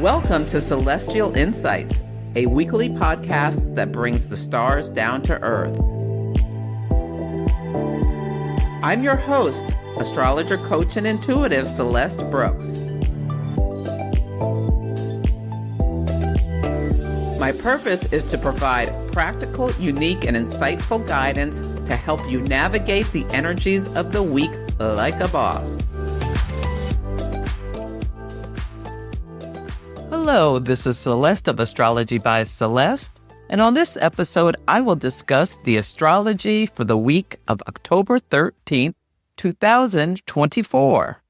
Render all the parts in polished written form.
Welcome to Celestial Insights, a weekly podcast that brings the stars down to earth. I'm your host, astrologer, coach, and intuitive Celeste Brooks. My purpose is to provide practical, unique, and insightful guidance to help you navigate the energies of the week like a boss. Hello, this is Celeste of Astrology by Celeste, and on this episode, I will discuss the astrology for the week of October 13th, 2024.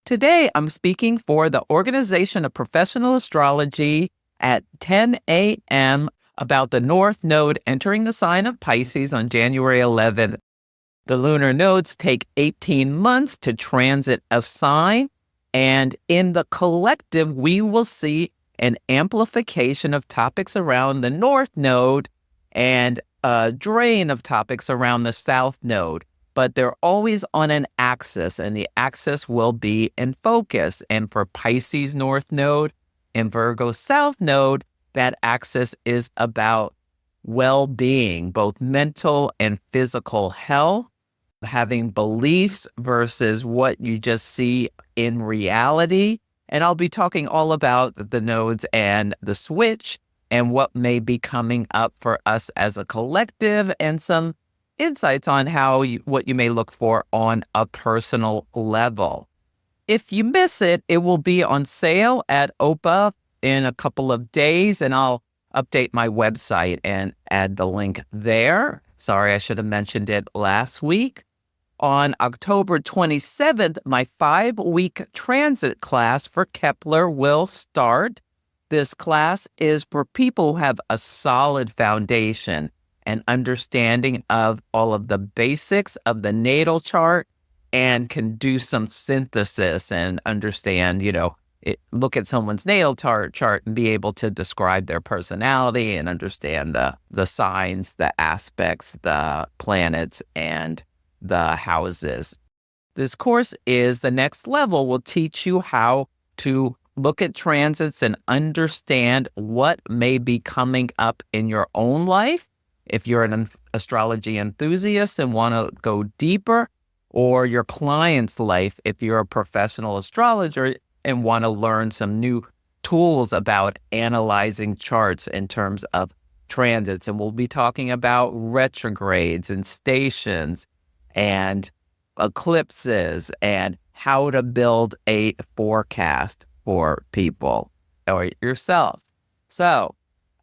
Today, I'm speaking for the Organization of Professional Astrology at 10 a.m. about the North Node entering the sign of Pisces on January 11th. The lunar nodes take 18 months to transit a sign, and in the collective, we will see an amplification of topics around the North Node and a drain of topics around the South Node. But they're always on an axis, and the axis will be in focus. And for Pisces North Node and Virgo South Node, that axis is about well-being, both mental and physical health, having beliefs versus what you just see in reality. And I'll be talking all about the nodes and the switch and what may be coming up for us as a collective and some insights on what you may look for on a personal level. If you miss it, it will be on sale at OPA in a couple of days, and I'll update my website and add the link there. Sorry, I should have mentioned it last week. On October 27th, my 5-week transit class for Kepler will start. This class is for people who have a solid foundation and understanding of all of the basics of the natal chart and can do some synthesis and understand, look at someone's natal chart and be able to describe their personality and understand the signs, the aspects, the planets, and the houses. This course is the next level, will teach you how to look at transits and understand what may be coming up in your own life. If you're an astrology enthusiast and want to go deeper, or your client's life, if you're a professional astrologer and want to learn some new tools about analyzing charts in terms of transits. And we'll be talking about retrogrades and stations and eclipses and how to build a forecast for people or yourself. So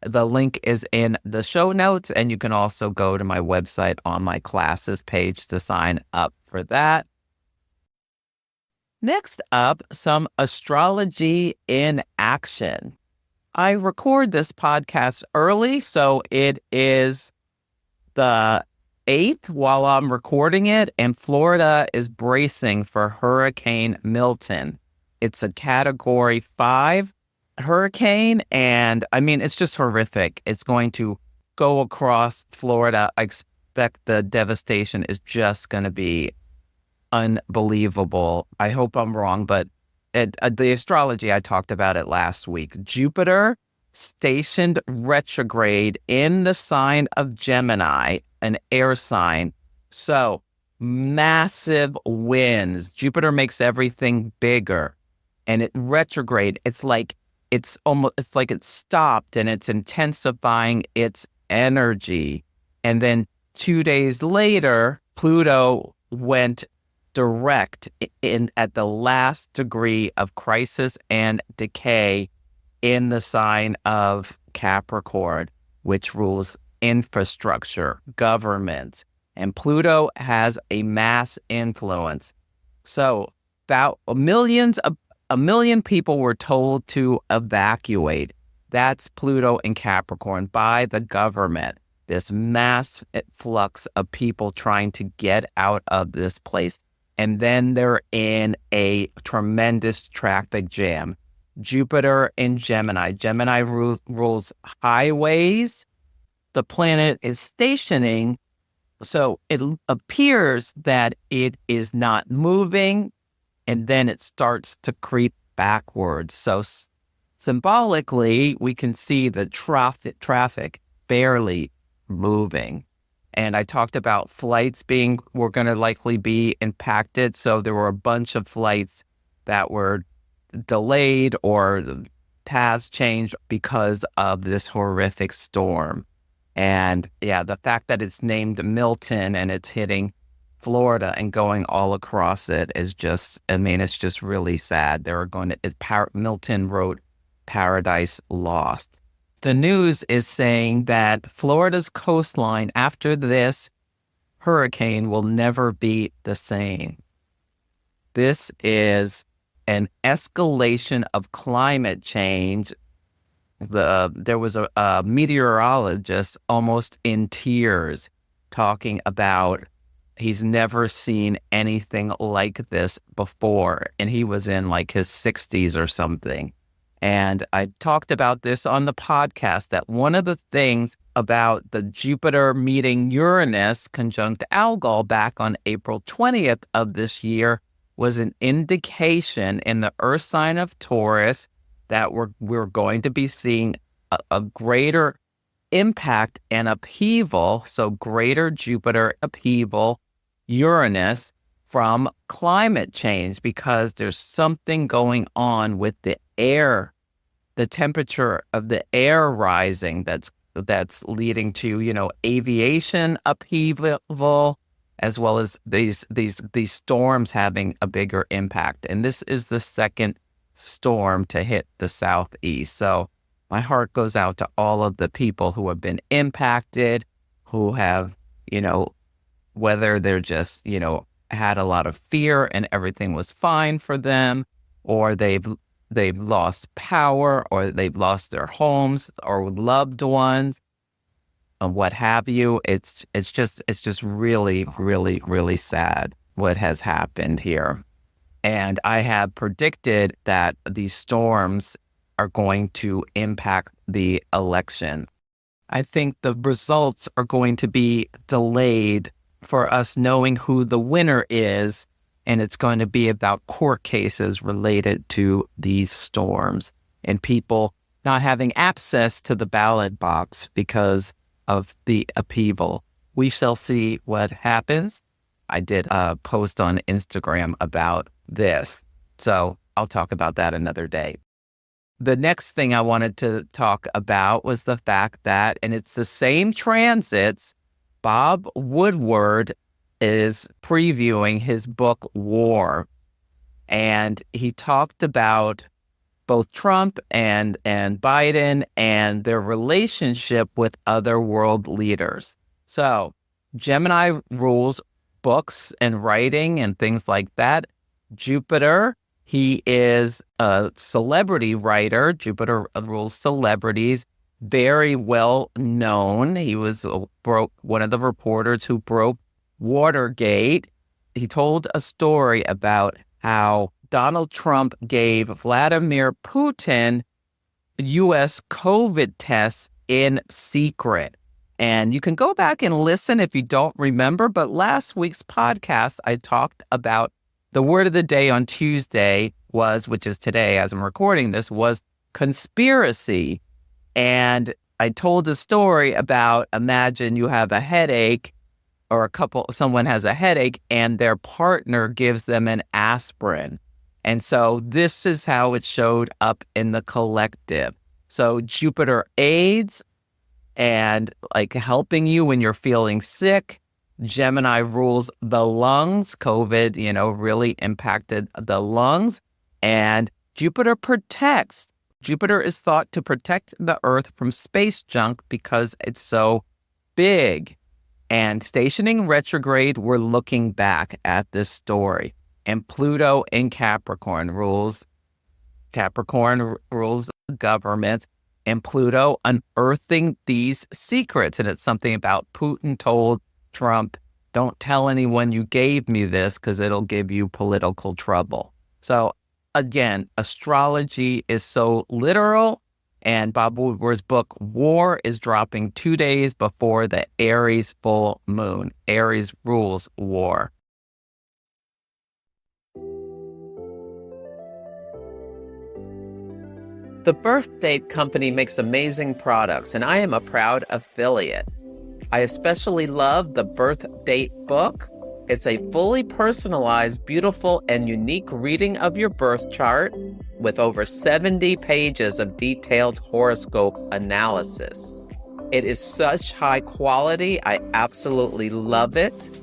the link is in the show notes, and you can also go to my website on my classes page to sign up for that. Next up, some astrology in action. I record this podcast early, so it is the 8th while I'm recording it, and Florida is bracing for Hurricane Milton. It's a Category 5 hurricane, and it's just horrific. It's going to go across Florida. I expect the devastation is just going to be unbelievable. I hope I'm wrong, but the astrology, I talked about it last week. Jupiter stationed retrograde in the sign of Gemini, an air sign. So massive winds. Jupiter makes everything bigger, and it retrograde. It's like it's stopped, and it's intensifying its energy. And then 2 days later, Pluto went direct at the last degree of crisis and decay in the sign of Capricorn, which rules infrastructure, government, and Pluto has a mass influence. So about a million people were told to evacuate. That's Pluto in Capricorn by the government. This mass flux of people trying to get out of this place. And then they're in a tremendous traffic jam. Jupiter in Gemini. Gemini rules highways. The planet is stationing, so it appears that it is not moving, and then it starts to creep backwards. So Symbolically, we can see the traffic barely moving. And I talked about flights were going to likely be impacted. So there were a bunch of flights that were delayed or paths changed because of this horrific storm. And yeah, the fact that it's named Milton and it's hitting Florida and going all across it is just, it's just really sad. Milton wrote Paradise Lost. The news is saying that Florida's coastline after this hurricane will never be the same. This is an escalation of climate change. There was a meteorologist almost in tears talking about he's never seen anything like this before. And he was in like his 60s or something. And I talked about this on the podcast, that one of the things about the Jupiter meeting Uranus conjunct Algol back on April 20th of this year was an indication in the Earth sign of Taurus that we're going to be seeing a greater impact and upheaval, so greater Jupiter upheaval, Uranus, from climate change, because there's something going on with the air, the temperature of the air rising that's leading to, aviation upheaval, as well as these storms having a bigger impact. And this is the second storm to hit the southeast. So my heart goes out to all of the people who have been impacted, who have, whether they're just, had a lot of fear and everything was fine for them, or they've lost power, or they've lost their homes or loved ones, and what have you. It's just really, really, really sad what has happened here. And I have predicted that these storms are going to impact the election. I think the results are going to be delayed for us knowing who the winner is, and it's going to be about court cases related to these storms and people not having access to the ballot box because of the upheaval. We shall see what happens. I did a post on Instagram about this, so I'll talk about that another day. The next thing I wanted to talk about was the fact that, and it's the same transits, Bob Woodward is previewing his book, War. And he talked about both Trump and Biden and their relationship with other world leaders. So Gemini rules books and writing and things like that. Jupiter, he is a celebrity writer. Jupiter rules celebrities, very well known. He was one of the reporters who broke WATERGATE. He told a story about how Donald Trump gave Vladimir Putin U.S. COVID tests in secret. And you can go back and listen if you don't remember. But last week's podcast, I talked about the word of the day on Tuesday which is today as I'm recording this, was conspiracy. And I told a story about, imagine you have a headache, or someone has a headache and their partner gives them an aspirin. And so this is how it showed up in the collective. So Jupiter aids and like helping you when you're feeling sick. Gemini rules the lungs. COVID, really impacted the lungs. And Jupiter protects. Jupiter is thought to protect the Earth from space junk because it's so big. And stationing retrograde, we're looking back at this story. And Pluto in Capricorn rules government, and Pluto unearthing these secrets. And it's something about Putin told Trump, don't tell anyone you gave me this because it'll give you political trouble. So again, astrology is so literal. And Bob Woodward's book, War, is dropping 2 days before the Aries full moon. Aries rules war. The Birthdate Company makes amazing products, and I am a proud affiliate. I especially love the Birth Date book. It's a fully personalized, beautiful, and unique reading of your birth chart with over 70 pages of detailed horoscope analysis. It is such high quality. I absolutely love it.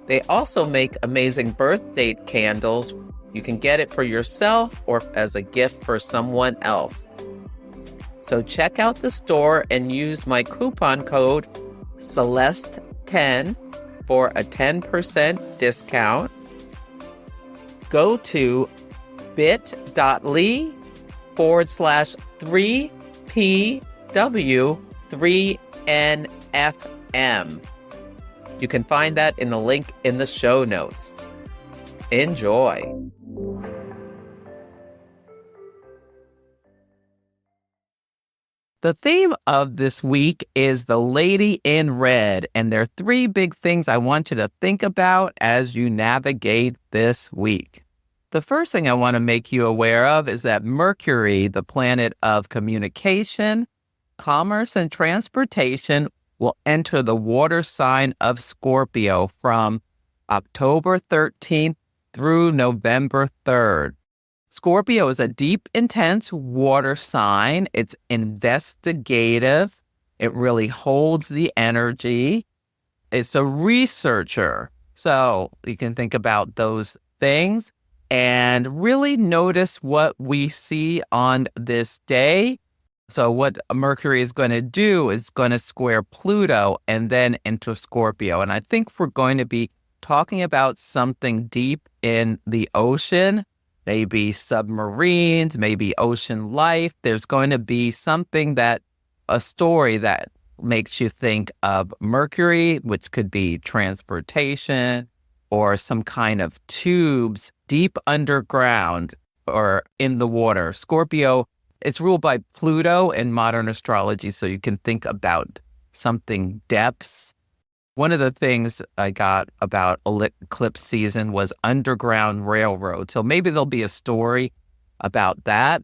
They also make amazing birth date candles. You can get it for yourself or as a gift for someone else. So check out the store and use my coupon code Celeste10 for a 10% discount. Go to bit.ly/3PW3NFM. You can find that in the link in the show notes. Enjoy. The theme of this week is the Lady in Red, and there are three big things I want you to think about as you navigate this week. The first thing I want to make you aware of is that Mercury, the planet of communication, commerce, and transportation, will enter the water sign of Scorpio from October 13th through November 3rd. Scorpio is a deep, intense water sign. It's investigative. It really holds the energy. It's a researcher. So you can think about those things and really notice what we see on this day. So what Mercury is going to do is going to square Pluto and then enter Scorpio. And I think we're going to be talking about something deep in the ocean, maybe submarines, maybe ocean life. There's going to be a story that makes you think of Mercury, which could be transportation or some kind of tubes deep underground or in the water. Scorpio, it's ruled by Pluto in modern astrology, so you can think about something depths. One of the things I got about eclipse season was Underground Railroad. So maybe there'll be a story about that.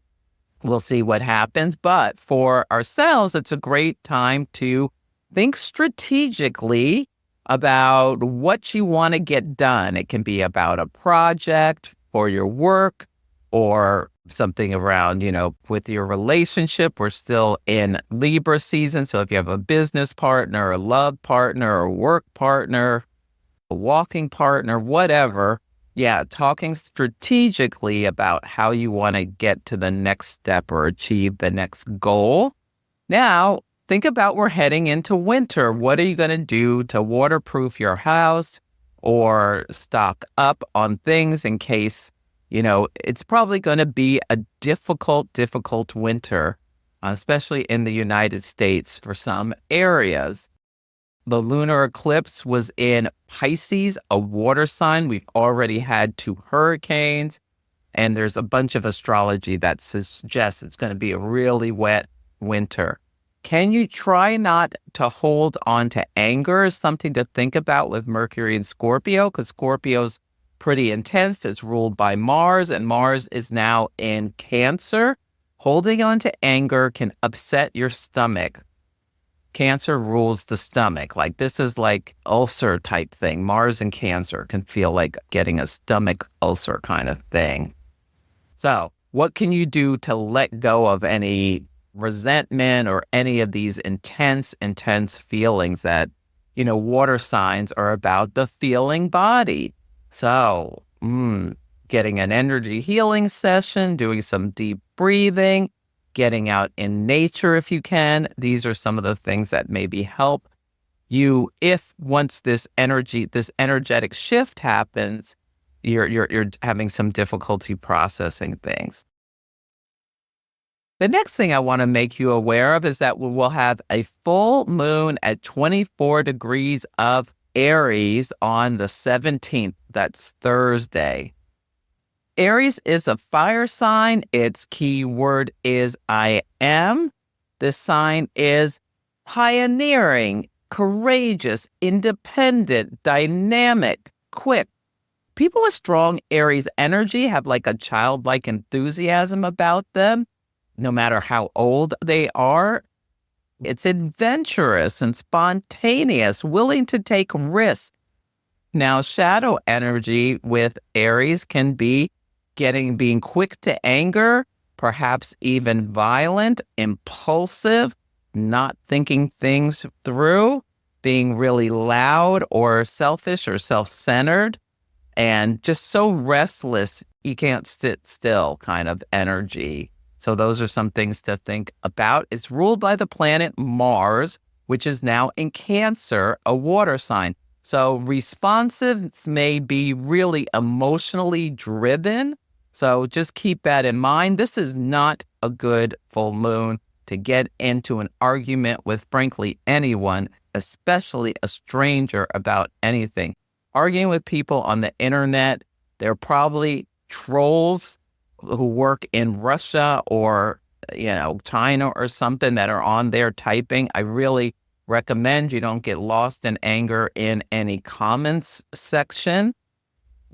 We'll see what happens. But for ourselves, it's a great time to think strategically about what you want to get done. It can be about a project for your work or something around, with your relationship. We're still in Libra season. So if you have a business partner, a love partner, a work partner, a walking partner, whatever, talking strategically about how you want to get to the next step or achieve the next goal. Now, think about we're heading into winter. What are you going to do to waterproof your house or stock up on things in case it's probably going to be a difficult winter, especially in the United States for some areas. The lunar eclipse was in Pisces, a water sign. We've already had 2 hurricanes, and there's a bunch of astrology that suggests it's going to be a really wet winter. Can you try not to hold on to anger? Is something to think about with Mercury and Scorpio, because Scorpio's pretty intense. It's ruled by Mars, and Mars is now in Cancer. Holding on to anger can upset your stomach. Cancer rules the stomach. This is like ulcer type thing. Mars and Cancer can feel like getting a stomach ulcer kind of thing. So what can you do to let go of any resentment or any of these intense feelings that, water signs are about the feeling body. So, getting an energy healing session, doing some deep breathing, getting out in nature if you can. These are some of the things that maybe help you if once this energetic shift happens, you're having some difficulty processing things. The next thing I want to make you aware of is that we will have a full moon at 24 degrees of Aries on the 17th. That's Thursday. Aries is a fire sign. Its key word is I am. This sign is pioneering, courageous, independent, dynamic, quick. People with strong Aries energy have like a childlike enthusiasm about them. no matter how old they are. It's adventurous and spontaneous, willing to take risks. Now, shadow energy with Aries can be being quick to anger, perhaps even violent, impulsive, not thinking things through, being really loud or selfish or self-centered, and just so restless you can't sit still kind of energy. So those are some things to think about. It's ruled by the planet Mars, which is now in Cancer, a water sign. So responsives may be really emotionally driven. So just keep that in mind. This is not a good full moon to get into an argument with, frankly, anyone, especially a stranger, about anything. Arguing with people on the internet, they're probably trolls who work in Russia or, China or something that are on there typing. I really recommend you don't get lost in anger in any comments section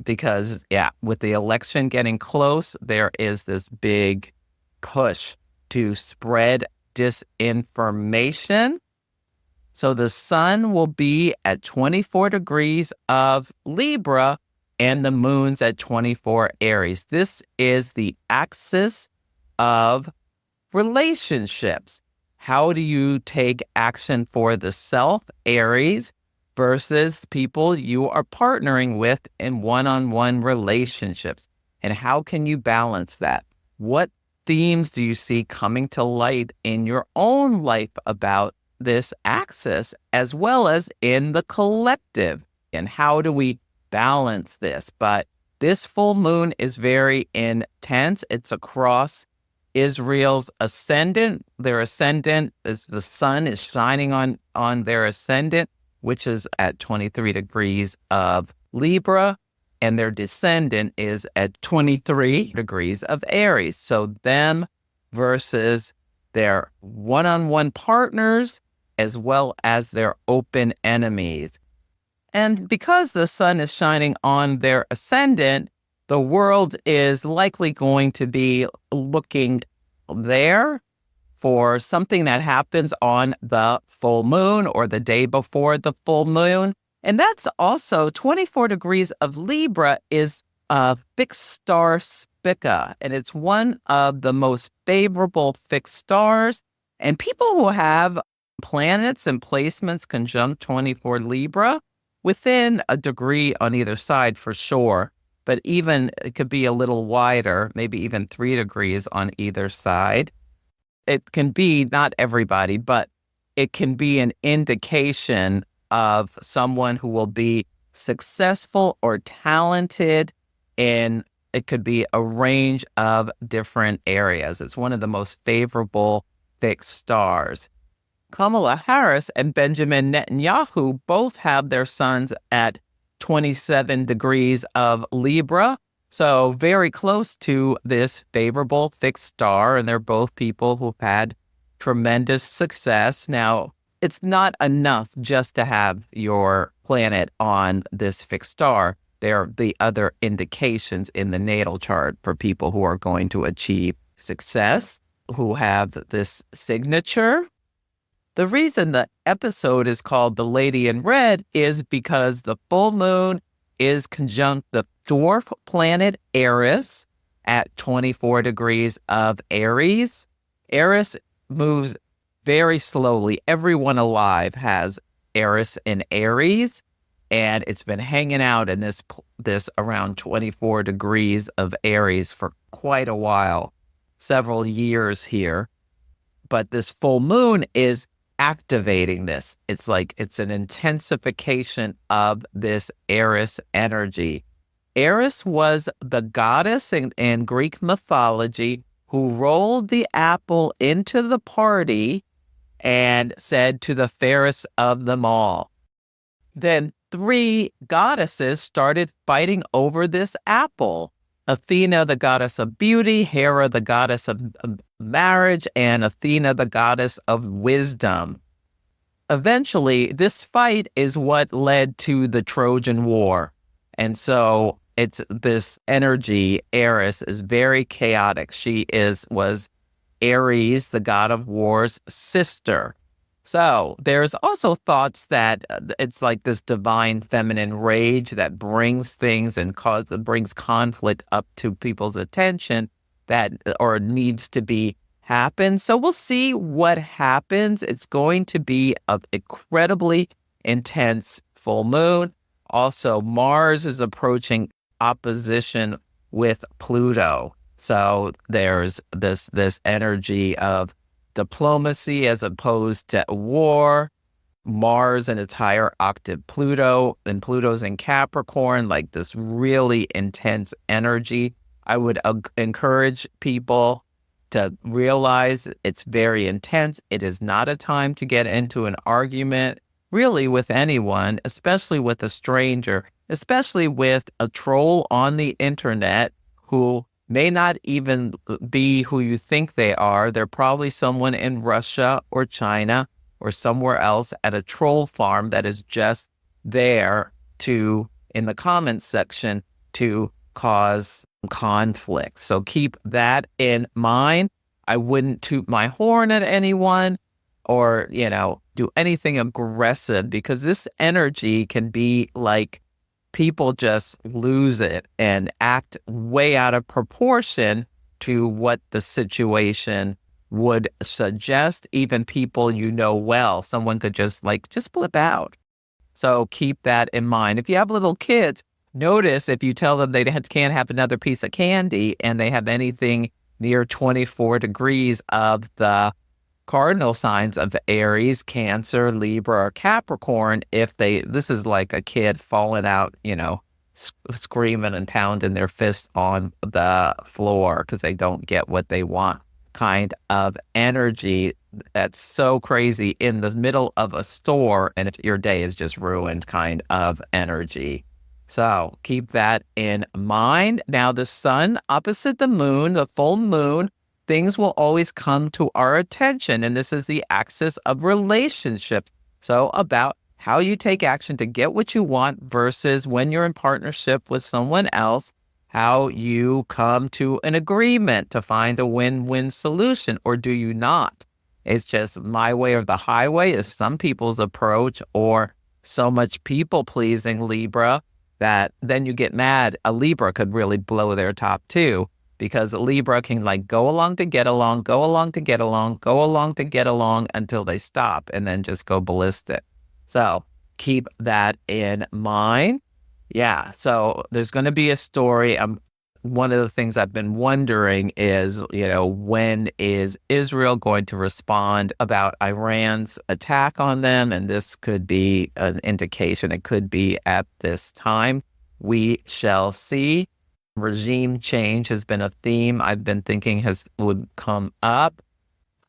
because, with the election getting close, there is this big push to spread disinformation. So the sun will be at 24 degrees of Libra and the moon's at 24 Aries. This is the axis of relationships. How do you take action for the self, Aries, versus people you are partnering with in one-on-one relationships? And how can you balance that? What themes do you see coming to light in your own life about this axis, as well as in the collective? And how do we balance this? But this full moon is very intense. It's across Israel's ascendant. Their ascendant is the sun is shining on their ascendant, which is at 23 degrees of Libra, and their descendant is at 23 degrees of Aries. So them versus their one-on-one partners, as well as their open enemies. And because the sun is shining on their ascendant, the world is likely going to be looking there for something that happens on the full moon or the day before the full moon. And that's also 24 degrees of Libra is a fixed star Spica, and it's one of the most favorable fixed stars. And people who have planets and placements conjunct 24 Libra, within a degree on either side for sure, but even it could be a little wider, maybe even 3 degrees on either side. It can be, not everybody, but it can be an indication of someone who will be successful or talented in, it could be a range of different areas. It's one of the most favorable fixed stars. Kamala Harris and Benjamin Netanyahu both have their suns at 27 degrees of Libra, so very close to this favorable fixed star, and they're both people who've had tremendous success. Now, it's not enough just to have your planet on this fixed star. There are the other indications in the natal chart for people who are going to achieve success, who have this signature. The reason the episode is called The Lady in Red is because the full moon is conjunct the dwarf planet Eris at 24 degrees of Aries. Eris moves very slowly. Everyone alive has Eris in Aries, and it's been hanging out in this around 24 degrees of Aries for quite a while, several years here. But this full moon is activating this. It's like it's an intensification of this Eris energy. Eris was the goddess in Greek mythology who rolled the apple into the party and said to the fairest of them all. Then 3 goddesses started fighting over this apple. Athena, the goddess of beauty, Hera, the goddess of marriage, and Athena, the goddess of wisdom. Eventually, this fight is what led to the Trojan War. And so it's this energy, Eris, is very chaotic. She was Aries, the god of war's sister. So there's also thoughts that it's like this divine feminine rage that brings things and brings conflict up to people's attention that or needs to be happen. So we'll see what happens. It's going to be an incredibly intense full moon. Also, Mars is approaching opposition with Pluto. So there's this energy of diplomacy as opposed to war. Mars in its higher octave Pluto, and Pluto's in Capricorn, like this really intense energy. I would encourage people to realize it's very intense. It is not a time to get into an argument, really, with anyone, especially with a stranger, especially with a troll on the internet who may not even be who you think they are. They're probably someone in Russia or China or somewhere else at a troll farm that is just there to, in the comments section, to cause conflict. So keep that in mind. I wouldn't toot my horn at anyone or, do anything aggressive, because this energy can be like people just lose it and act way out of proportion to what the situation would suggest. Even people well, someone could just flip out. So keep that in mind. If you have little kids, notice if you tell them they can't have another piece of candy and they have anything near 24 degrees of the cardinal signs of Aries, Cancer, Libra, or Capricorn, this is like a kid falling out, screaming and pounding their fists on the floor because they don't get what they want, kind of energy that's so crazy in the middle of a store and your day is just ruined kind of energy. So keep that in mind. Now, the sun opposite the moon, the full moon, things will always come to our attention. And this is the axis of relationship. So about how you take action to get what you want versus when you're in partnership with someone else, how you come to an agreement to find a win-win solution, or do you not? It's just my way or the highway is some people's approach, or so much people-pleasing, Libra, that then you get mad. A Libra could really blow their top too, because a Libra can go along to get along, go along to get along, go along to get along until they stop and then just go ballistic. So keep that in mind. Yeah, so there's going to be a story. One of the things I've been wondering is, when is Israel going to respond about Iran's attack on them? And this could be an indication. It could be at this time. We shall see. Regime change has been a theme I've been thinking would come up.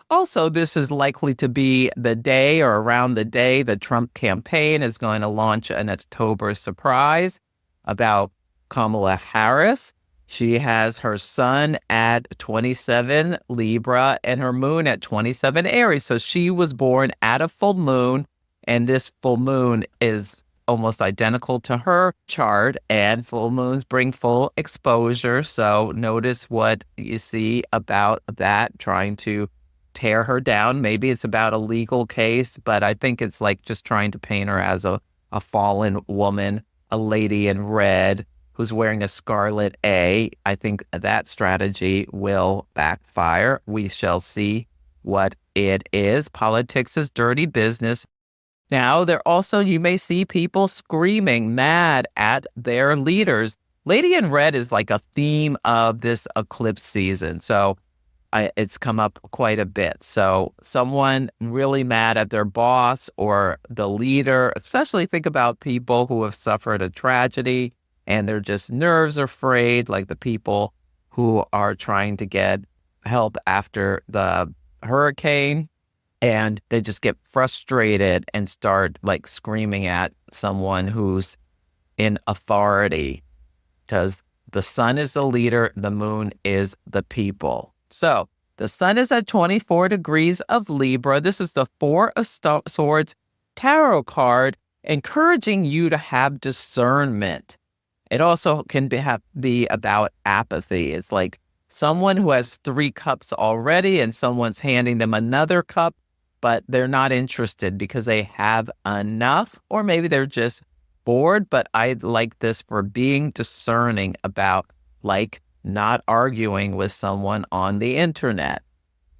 Also, this is likely to be the day or around the day the Trump campaign is going to launch an October surprise about Kamala Harris. She has her sun at 27 Libra and her moon at 27 Aries. So she was born at a full moon, and this full moon is almost identical to her chart, and full moons bring full exposure. So notice what you see about that, trying to tear her down. Maybe it's about a legal case, but I think it's just trying to paint her as a fallen woman, a lady in red who's wearing a scarlet A. I think that strategy will backfire. We shall see what it is. Politics is dirty business. Now, you may see people screaming mad at their leaders. Lady in red is like a theme of this eclipse season. So it's come up quite a bit. So someone really mad at their boss or the leader, especially think about people who have suffered a tragedy and they're just nerves are frayed, like the people who are trying to get help after the hurricane. And they just get frustrated and start screaming at someone who's in authority, because the sun is the leader, the moon is the people. So the sun is at 24 degrees of Libra. This is the Four of Swords tarot card, encouraging you to have discernment. It also can be about apathy. It's someone who has 3 cups already and someone's handing them another cup, but they're not interested because they have enough, or maybe they're just bored. But I like this for being discerning about, like, not arguing with someone on the internet.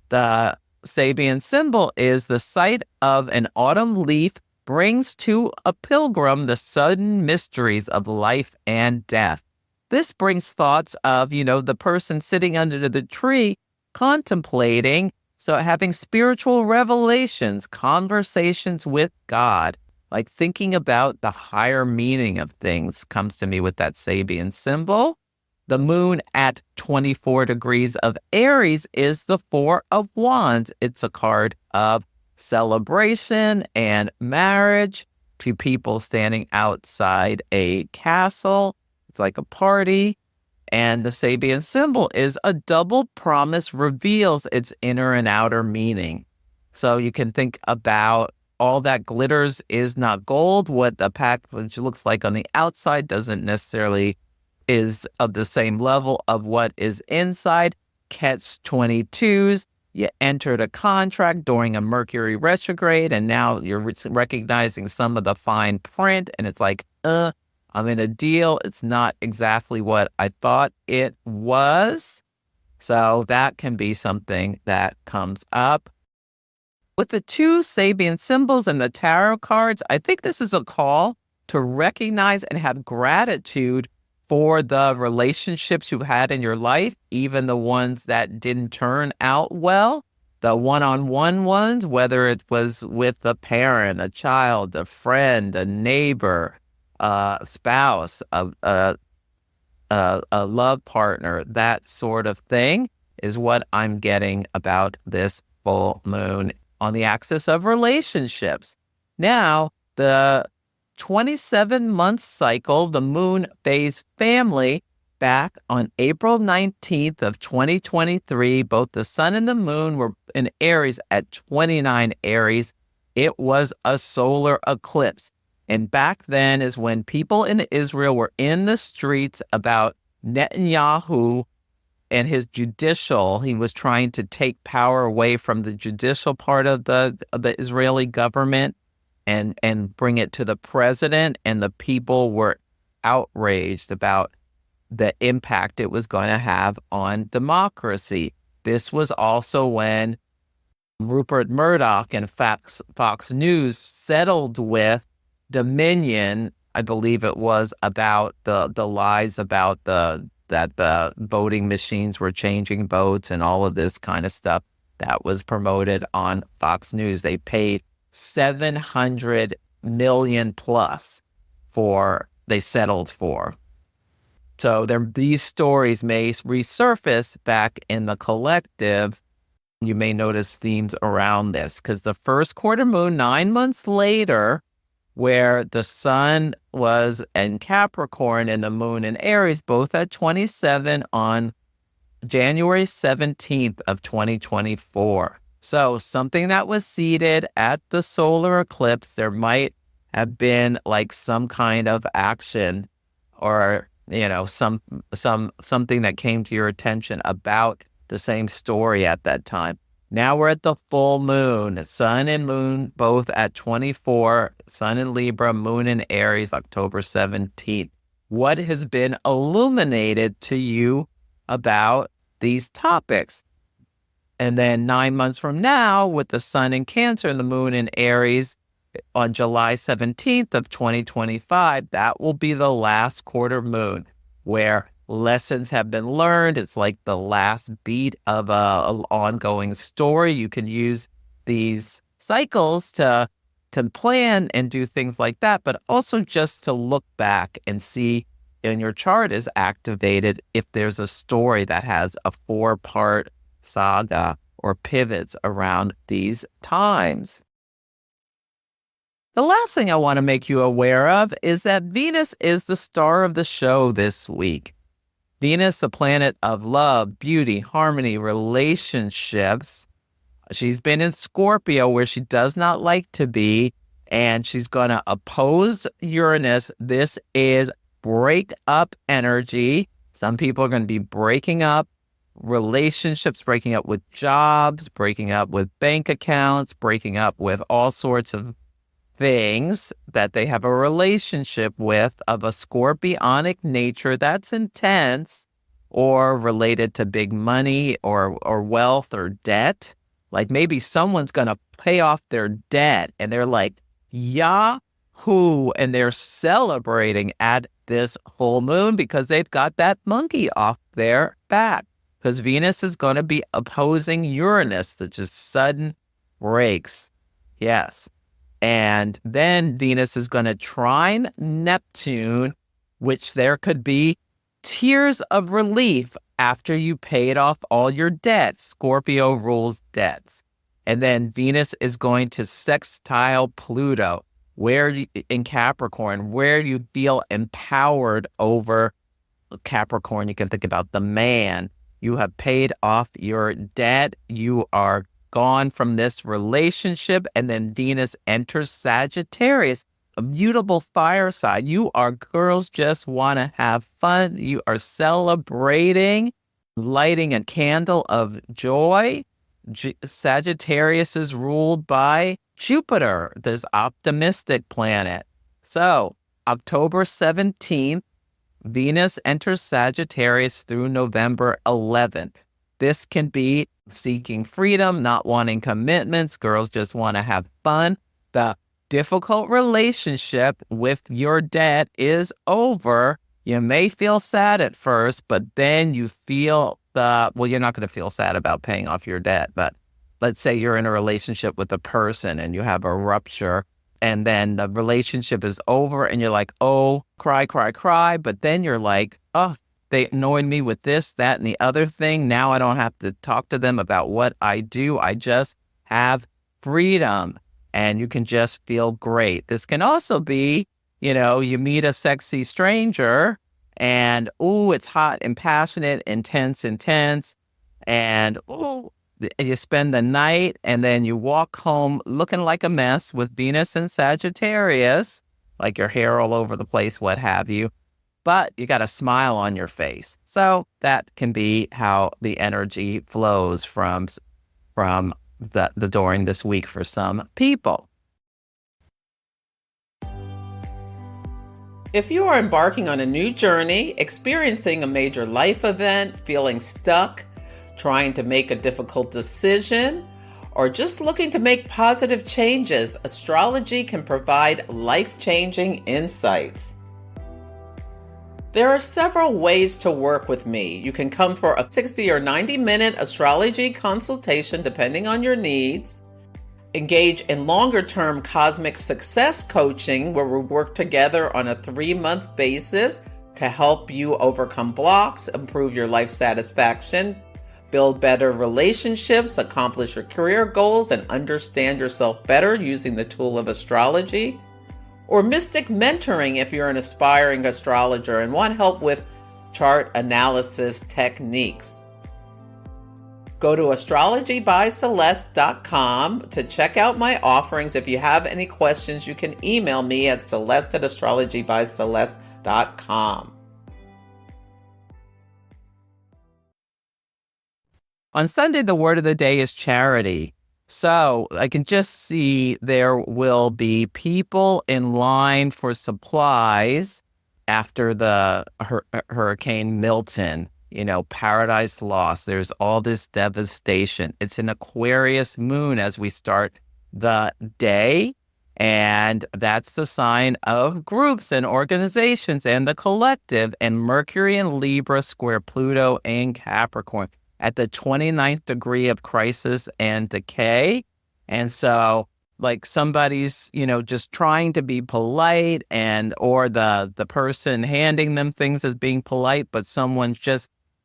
The Sabian symbol is the sight of an autumn leaf brings to a pilgrim the sudden mysteries of life and death. This brings thoughts of, the person sitting under the tree contemplating, so having spiritual revelations, conversations with God, like thinking about the higher meaning of things comes to me with that Sabian symbol. The moon at 24 degrees of Aries is the 4 of Wands. It's a card of celebration and marriage, to people standing outside a castle. It's like a party. And the Sabian symbol is a double promise reveals its inner and outer meaning. So you can think about all that glitters is not gold. What the package looks like on the outside doesn't necessarily is of the same level of what is inside. Catch-22s. You entered a contract during a Mercury retrograde, and now you're recognizing some of the fine print, and it's like, I'm in a deal. It's not exactly what I thought it was. So that can be something that comes up. With the 2 Sabian symbols and the tarot cards, I think this is a call to recognize and have gratitude for the relationships you've had in your life, even the ones that didn't turn out well, the one-on-one ones, whether it was with a parent, a child, a friend, a neighbor, a spouse, a love partner, that sort of thing is what I'm getting about this full moon on the axis of relationships. Now, the 27-month cycle, the moon phase family, back on April 19th of 2023, both the sun and the moon were in Aries at 29 Aries. It was a solar eclipse. And back then is when people in Israel were in the streets about Netanyahu and his judicial. He was trying to take power away from the judicial part of the Israeli government and bring it to the president, and the people were outraged about the impact it was going to have on democracy. This was also when Rupert Murdoch and Fox News settled with Dominion, I believe it was, about the lies about that the voting machines were changing votes and all of this kind of stuff that was promoted on Fox News. They paid $700 million plus they settled for. So these stories may resurface back in the collective. You may notice themes around this because the first quarter moon 9 months later, where the sun was in Capricorn and the moon in Aries, both at 27 on January 17th of 2024. So something that was seeded at the solar eclipse, there might have been like some kind of action or, something that came to your attention about the same story at that time. Now we're at the full moon, sun and moon both at 24, sun in Libra, moon in Aries, October 17th. What has been illuminated to you about these topics? And then 9 months from now, with the sun in Cancer and the moon in Aries on July 17th of 2025, that will be the last quarter moon where lessons have been learned. It's like the last beat of an ongoing story. You can use these cycles to plan and do things like that, but also just to look back and see in your chart is activated if there's a story that has a 4-part saga or pivots around these times. The last thing I want to make you aware of is that Venus is the star of the show this week. Venus, the planet of love, beauty, harmony, relationships. She's been in Scorpio where she does not like to be, and she's going to oppose Uranus. This is break up energy. Some people are going to be breaking up relationships, breaking up with jobs, breaking up with bank accounts, breaking up with all sorts of things that they have a relationship with of a scorpionic nature that's intense or related to big money or wealth or debt. Like maybe someone's going to pay off their debt and they're like, Yahoo! And they're celebrating at this full moon because they've got that monkey off their back. Because Venus is going to be opposing Uranus, which is sudden breaks. Yes. And then Venus is going to trine Neptune, which there could be tears of relief after you paid off all your debts. Scorpio rules debts. And then Venus is going to sextile Pluto, in Capricorn, where you feel empowered over Capricorn. You can think about the man. You have paid off your debt. You are gone from this relationship, and then Venus enters Sagittarius, a mutable fire sign. You are girls just want to have fun. You are celebrating, lighting a candle of joy. Sagittarius is ruled by Jupiter, this optimistic planet. So October 17th, Venus enters Sagittarius through November 11th. This can be seeking freedom, not wanting commitments. Girls just want to have fun. The difficult relationship with your debt is over. You may feel sad at first, but then you feel you're not going to feel sad about paying off your debt. But let's say you're in a relationship with a person and you have a rupture, and then the relationship is over and you're like, oh, cry, cry, cry. But then you're like, oh, they annoyed me with this, that, and the other thing. Now I don't have to talk to them about what I do. I just have freedom, and you can just feel great. This can also be, you meet a sexy stranger and, it's hot and passionate, intense, and, you spend the night and then you walk home looking like a mess with Venus and Sagittarius, like your hair all over the place, what have you. But you got a smile on your face. So that can be how the energy flows from the during this week for some people. If you are embarking on a new journey, experiencing a major life event, feeling stuck, trying to make a difficult decision, or just looking to make positive changes, astrology can provide life-changing insights. There are several ways to work with me. You can come for a 60 or 90-minute astrology consultation depending on your needs. Engage in longer-term cosmic success coaching where we work together on a 3-month basis to help you overcome blocks, improve your life satisfaction, build better relationships, accomplish your career goals, and understand yourself better using the tool of astrology. Or mystic mentoring if you're an aspiring astrologer and want help with chart analysis techniques. Go to astrologybyceleste.com to check out my offerings. If you have any questions, you can email me at celeste@astrologybyceleste.com. On Sunday, the word of the day is charity. So I can just see there will be people in line for supplies after the Hurricane Milton, Paradise Lost. There's all this devastation. It's an Aquarius moon as we start the day. And that's the sign of groups and organizations and the collective. And Mercury and Libra square Pluto and Capricorn at the 29th degree of crisis and decay. And so like somebody's, just trying to be polite or the person handing them things as being polite, but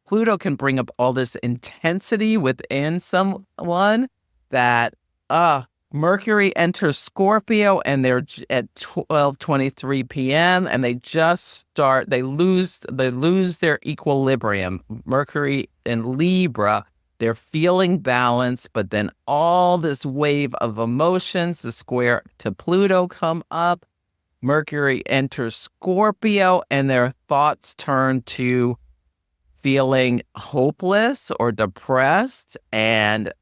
Pluto can bring up all this intensity within someone that, Mercury enters Scorpio and they're at 12:23 p.m. and they lose their equilibrium. Mercury in Libra, they're feeling balanced, but then all this wave of emotions, the square to Pluto come up. Mercury enters Scorpio and their thoughts turn to feeling hopeless or depressed. And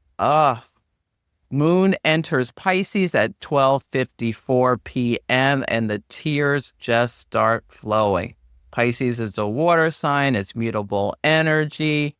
Moon enters Pisces at 12:54 p.m. and the tears just start flowing. Pisces is a water sign. It's mutable energy.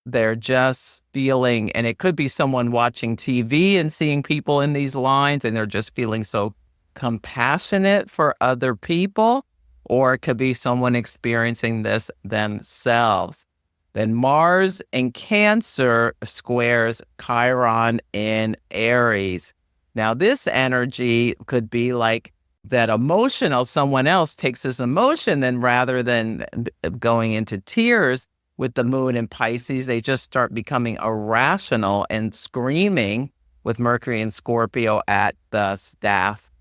They're just feeling, and it could be someone watching TV and seeing people in these lines, and they're just feeling so compassionate for other people, or it could be someone experiencing this themselves. Then Mars in Cancer squares Chiron in Aries. Now, this energy could be like that emotional, someone else takes this emotion, then rather than going into tears with the moon in Pisces, they just start becoming irrational and screaming with Mercury and Scorpio at the staff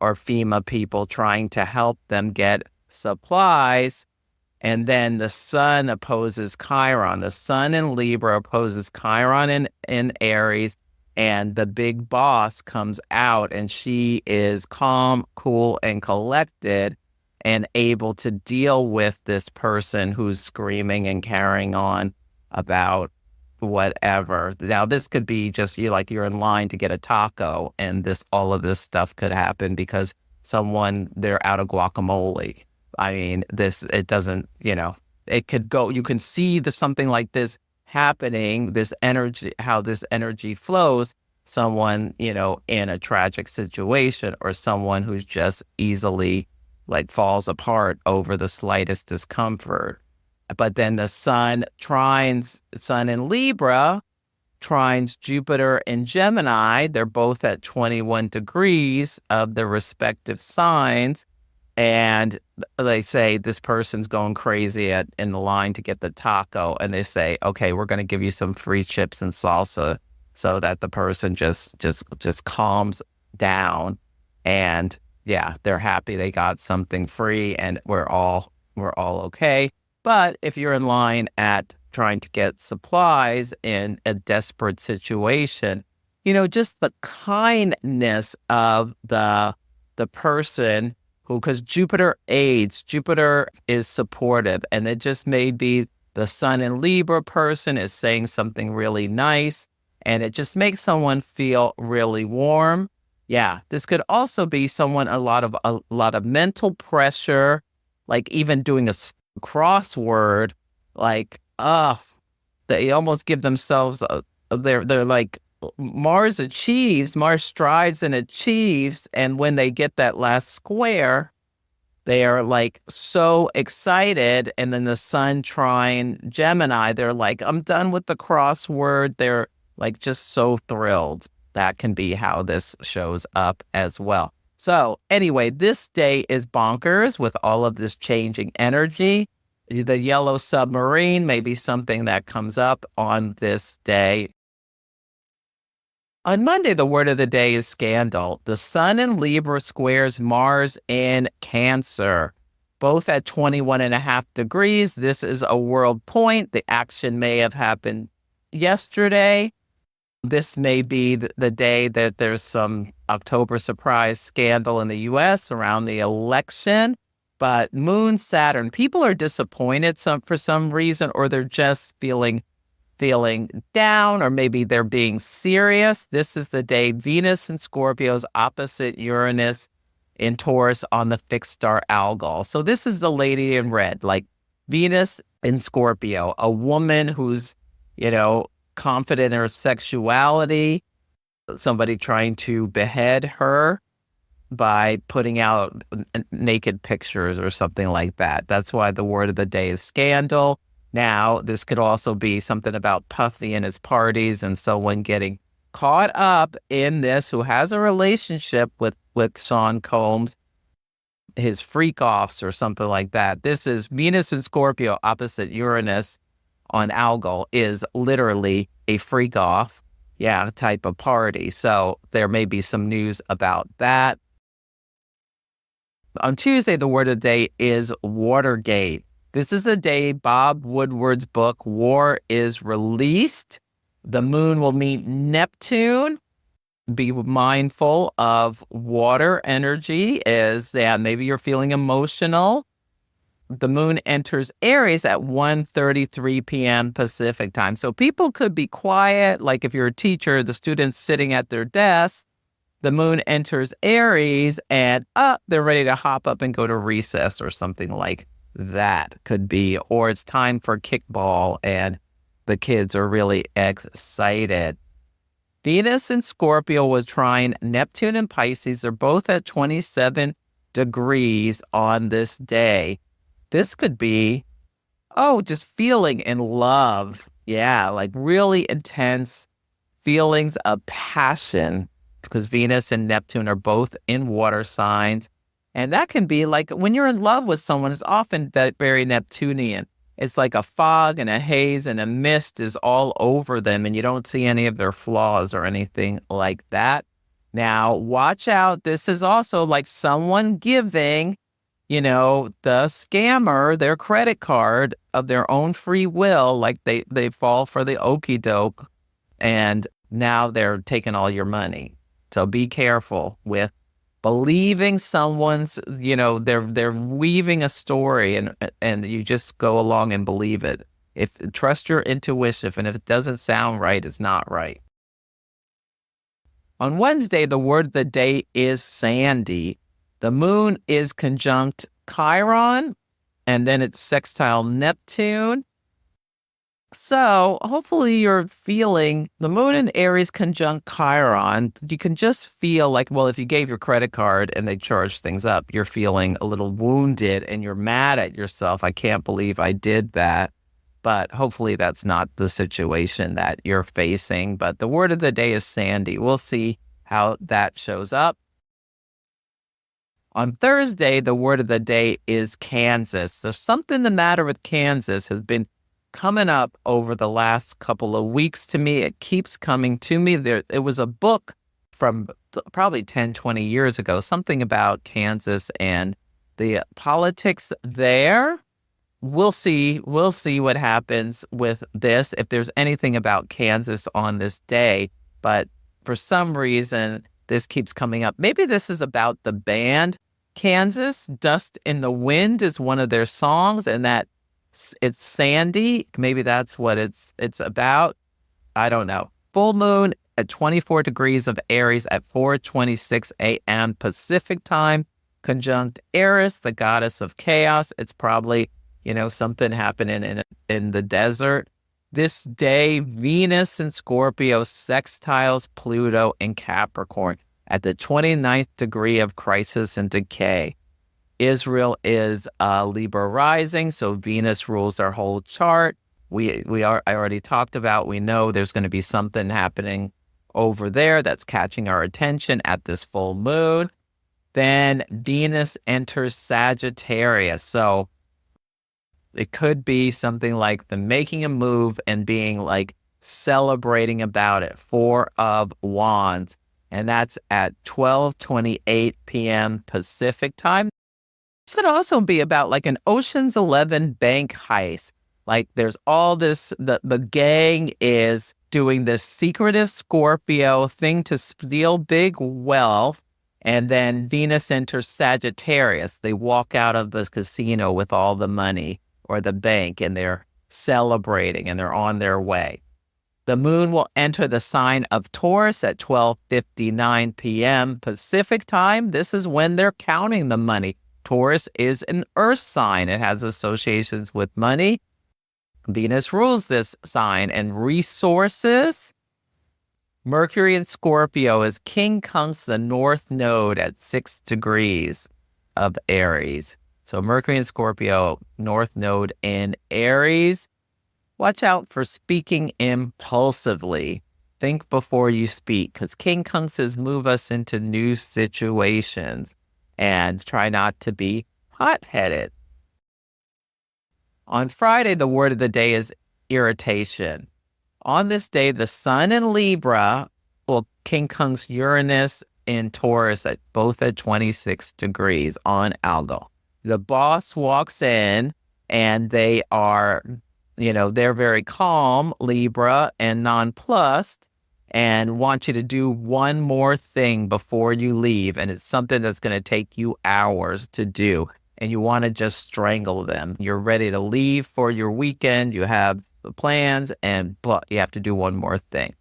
or FEMA people trying to help them get supplies. And then the sun opposes Chiron. The sun in Libra opposes Chiron in Aries. And the big boss comes out, and she is calm, cool, and collected and able to deal with this person who's screaming and carrying on about whatever. Now, this could be just you're in line to get a taco, and all of this stuff could happen because they're out of guacamole. I mean, it doesn't, it could go, you can see something like this happening, this energy, how this energy flows, someone, in a tragic situation, or someone who's just easily falls apart over the slightest discomfort. But then the sun in Libra, trines Jupiter in Gemini. They're both at 21 degrees of the respective signs. And they say this person's going crazy in the line to get the taco. And they say, okay, we're going to give you some free chips and salsa so that the person just calms down. And yeah, they're happy they got something free and we're all okay. But if you're in line at trying to get supplies in a desperate situation, just the kindness of the person because Jupiter aids, Jupiter is supportive, and it just may be the sun in Libra person is saying something really nice, and it just makes someone feel really warm. Yeah, this could also be someone a lot of mental pressure, like even doing a crossword, they almost give themselves they're like Mars strives and achieves, and when they get that last square, they are so excited. And then the sun trine Gemini, they're like, I'm done with the crossword. They're just so thrilled. That can be how this shows up as well. So anyway, this day is bonkers with all of this changing energy. The yellow submarine may be something that comes up on this day. On Monday, the word of the day is scandal. The sun in Libra squares Mars in Cancer, both at 21.5 degrees. This is a world point. The action may have happened yesterday. This may be the day that there's some October surprise scandal in the U.S. around the election. But Moon, Saturn, people are disappointed for some reason, or they're just feeling down, or maybe they're being serious. This is the day Venus in Scorpio is opposite Uranus in Taurus on the fixed star Algol. So this is the lady in red, Venus in Scorpio, a woman who's, confident in her sexuality, somebody trying to behead her by putting out naked pictures or something like that. That's why the word of the day is scandal. Now, this could also be something about Puffy and his parties and someone getting caught up in this who has a relationship with Sean Combs, his freak-offs or something like that. This is Venus in Scorpio opposite Uranus on Algol is literally a freak-off, type of party. So there may be some news about that. On Tuesday, the word of the day is Watergate. This is the day Bob Woodward's book, War, is released. The moon will meet Neptune. Be mindful of water energy maybe you're feeling emotional. the moon enters Aries at 1:33 p.m. Pacific time. So people could be quiet, like if you're a teacher, the students sitting at their desk, the moon enters Aries and they're ready to hop up and go to recess or something like that could be. Or it's time for kickball and the kids are really excited. Venus in Scorpio was trine Neptune and Pisces. They're both at 27 degrees on this day. This could be, just feeling in love. Yeah, like really intense feelings of passion because Venus and Neptune are both in water signs. And that can be like when you're in love with someone, it's often that very Neptunian. It's like a fog and a haze and a mist is all over them and you don't see any of their flaws or anything like that. Now, watch out. This is also like someone giving, the scammer their credit card of their own free will, like they fall for the okie doke and now they're taking all your money. So be careful with believing someone's, they're weaving a story and you just go along and believe it. Trust your intuition, and if it doesn't sound right, it's not right. On Wednesday, the word of the day is sandy. The moon is conjunct Chiron, and then it's sextile Neptune. So hopefully you're feeling the moon in Aries conjunct Chiron. You can just feel like, well, if you gave your credit card and they charged things up, you're feeling a little wounded and you're mad at yourself. I can't believe I did that. But hopefully that's not the situation that you're facing. But the word of the day is sandy. We'll see how that shows up. On Thursday, the word of the day is Kansas. There's something the matter with Kansas has been coming up over the last couple of weeks to me. It keeps coming to me. It was a book from probably 10, 20 years ago, something about Kansas and the politics there. We'll see what happens with this, if there's anything about Kansas on this day. But for some reason, this keeps coming up. Maybe this is about the band Kansas. Dust in the Wind is one of their songs, and that it's sandy. Maybe that's what it's about. I don't know. Full moon at 24 degrees of Aries at 4:26 a.m. Pacific time. Conjunct Eris, the goddess of chaos. It's probably, something happening in the desert. This day, Venus in Scorpio sextiles Pluto in Capricorn at the 29th degree of crisis and decay. Israel is Libra rising, so Venus rules our whole chart. I already talked about, we know there's going to be something happening over there that's catching our attention at this full moon. Then Venus enters Sagittarius. So it could be something like the making a move and being like celebrating about it. 4 of Wands. And that's at 12:28 p.m. Pacific time. This could also be about like an Ocean's 11 bank heist. Like there's all this, the gang is doing this secretive Scorpio thing to steal big wealth. And then Venus enters Sagittarius. They walk out of the casino with all the money or the bank and they're celebrating and they're on their way. The moon will enter the sign of Taurus at 12:59 p.m. Pacific time. This is when they're counting the money. Taurus is an earth sign. It has associations with money. Venus rules this sign and resources. Mercury in Scorpio is quincunx the North Node at 6 degrees of Aries. So Mercury in Scorpio, North Node in Aries. Watch out for speaking impulsively. Think before you speak, because quincunxes move us into new situations. And try not to be hot-headed. On Friday, the word of the day is irritation. On this day, the sun in Libra will quincunx Uranus in Taurus at both at 26 degrees on Algol. The boss walks in and they are, they're very calm, Libra, and nonplussed, and want you to do one more thing before you leave. And it's something that's going to take you hours to do. and you want to just strangle them. You're ready to leave for your weekend. You have the plans, and you have to do one more thing.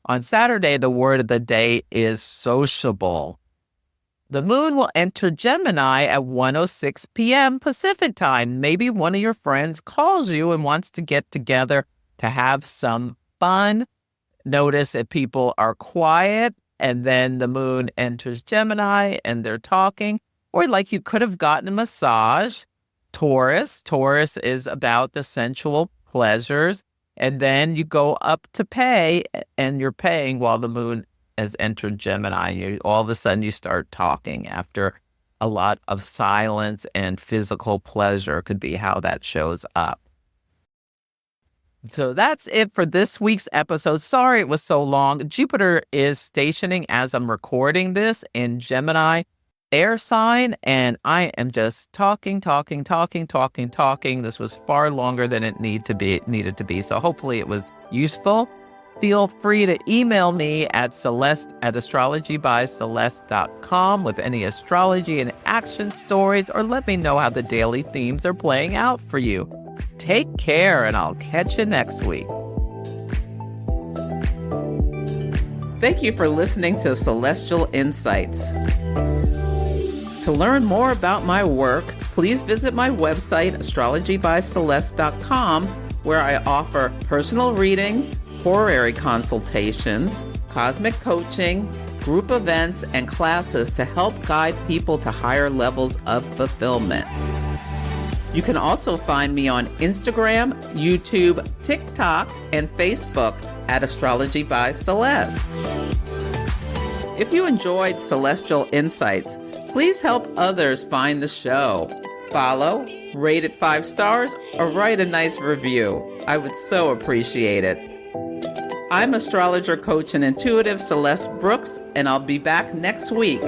On Saturday, the word of the day is sociable. The moon will enter Gemini at 1:06 p.m. Pacific time. Maybe one of your friends calls you and wants to get together to have some fun. Notice if people are quiet and then the moon enters Gemini and they're talking, or like you could have gotten a massage. Taurus is about the sensual pleasures. And then you go up to pay, and you're paying while the moon has entered Gemini. All of a sudden, you start talking after a lot of silence, and physical pleasure could be how that shows up. So that's it for this week's episode. Sorry it was so long. Jupiter is stationing as I'm recording this in Gemini air sign, and I am just talking. This was far longer than it needed to be. So hopefully it was useful. Feel free to email me at celeste@astrologybyceleste.com with any astrology and action stories, or let me know how the daily themes are playing out for you. Take care, and I'll catch you next week. Thank you for listening to Celestial Insights. To learn more about my work, please visit my website, astrologybyceleste.com, where I offer personal readings, horary consultations, cosmic coaching, group events, and classes to help guide people to higher levels of fulfillment. You can also find me on Instagram, YouTube, TikTok, and Facebook at Astrology by Celeste. If you enjoyed Celestial Insights, please help others find the show. Follow, rate it 5 stars, or write a nice review. I would so appreciate it. I'm astrologer, coach, and intuitive Celeste Brooks, and I'll be back next week.